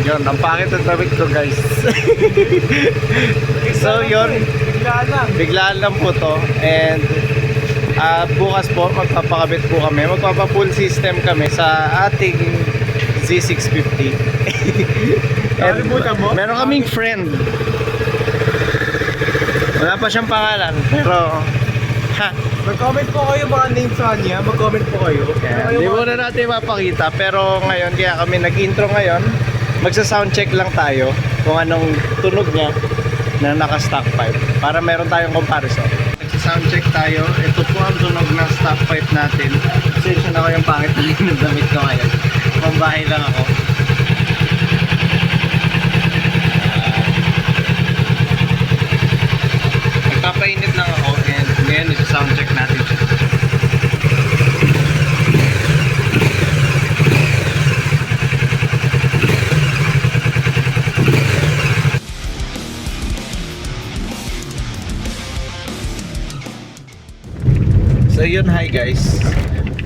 Yun, ang pangit ng damit ko guys. So yun, biglaan lang po to. And bukas po magpapakabit po kami, magpapa-full system kami sa ating Z650. And meron kaming friend, wala pa siyang pangalan, pero Mag-comment po kayo mga names sa kanya. Mag-comment po kayo. hindi muna natin mapakita. Pero ngayon, kaya kami nag-intro ngayon, magsa-soundcheck lang tayo kung anong tunog niya na naka-stock pipe para meron tayong comparison. Magsa-soundcheck tayo. Ito po ang tunog ng stock pipe natin. Pasensya na ko yung pangit na ng damit ko ngayon. Pambahay lang ako. Nagpapainit lang ako and ngayon isa-soundcheck natin siya. So yun, hi guys.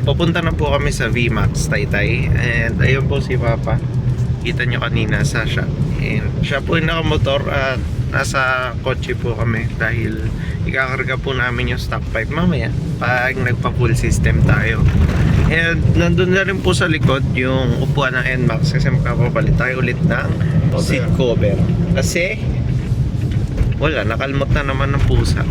Papunta na po kami sa VMAX Taytay. And ayun po si Papa. Kita nyo kanina sa shop. And siya po yung nakamotor at nasa kotse po kami dahil ikakarga po namin yung stock pipe mamaya pag nagpa-full system tayo. And nandun na rin po sa likod yung upuan ng NMAX kasi magpapapalit tayo ulit ng seat cover. Kasi wala, nakalmot na naman ng pusa.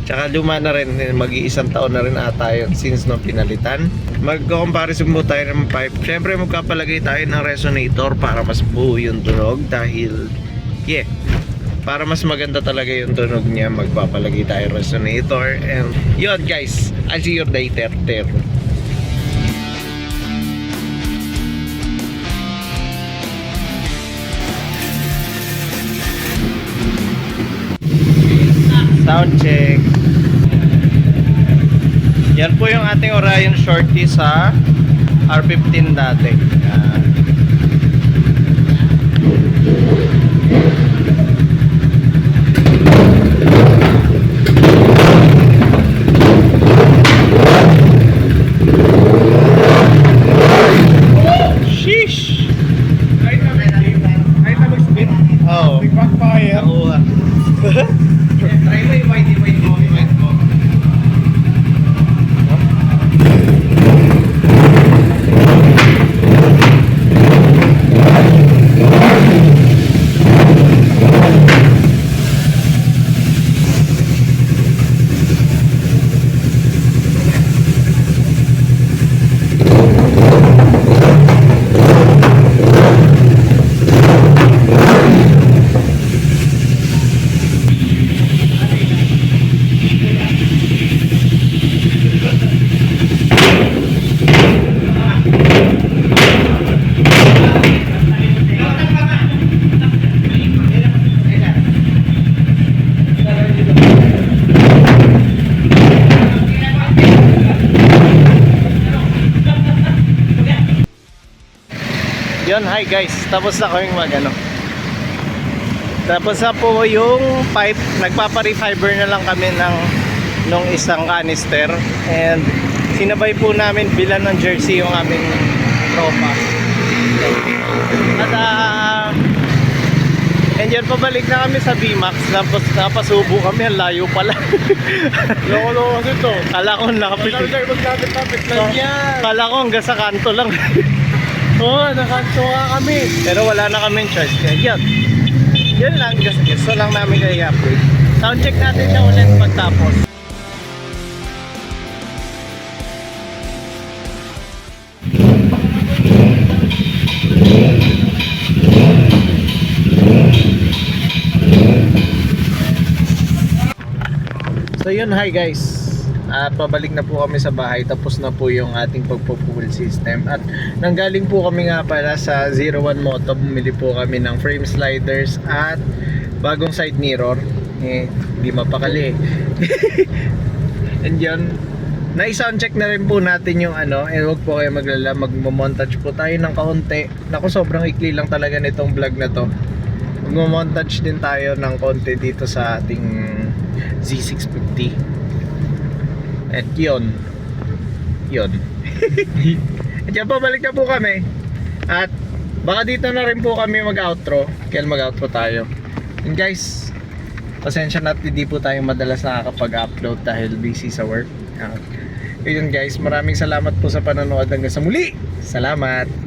Tsaka luma na rin, mag-iisang taon na rin ata yun since nung pinalitan. Mag-comparison mo tayo ng pipe. Siyempre magkapalagay tayo ng resonator para mas buo yung tunog dahil para mas maganda talaga yung tunog niya, magpapalagay tayo resonator. And yun guys, I'll see you later. Sound check. Yan po yung ating Orion Shorty sa R15 dati. Sheesh! Kahit na mag-split. Oo. Backfire. Nakuha. Try mo yung white mo. Yun, hi guys. Tapos na kaming Tapos na po yung pipe. Nagpapa-refiber na lang kami nung isang canister. And sinabay po namin bilan ng jersey yung aming tropa. At and yun, pabalik na kami sa VMAX. Tapos napasubo kami, ang layo pala. Loko-loko kasi ito. Kala ko nakapit. Magkapit lang yan. Kala ko hanggang sa kanto lang. Oo, nakanto nga kami. Pero wala na kami charge. Kaya yun lang, gusto lang namin kayo i-upgrade. Sound check natin siya ulit pagtapos. So yun, hi guys. Pabalik na po kami sa bahay. Tapos na po yung ating pagpo-full system. At nanggaling po kami nga pala sa 01 Moto. Bumili po kami ng frame sliders at bagong side mirror. Di mapakali. And yun, na-sound check na rin po natin yung huwag po kayo maglala, magmo-montage po tayo ng kaunti. Naku, sobrang ikli lang talaga nitong vlog na to. Magmo-montage din tayo ng konti dito sa ating Z650. At yun. At yan, pabalik na po kami. At Baka dito na rin po kami mag-outro. Kaya mag-outro tayo. And guys, pasensya na at hindi po tayo madalas nakakapag-upload dahil busy sa work. Yun guys, maraming salamat po sa panonood hanggang sa muli. Salamat!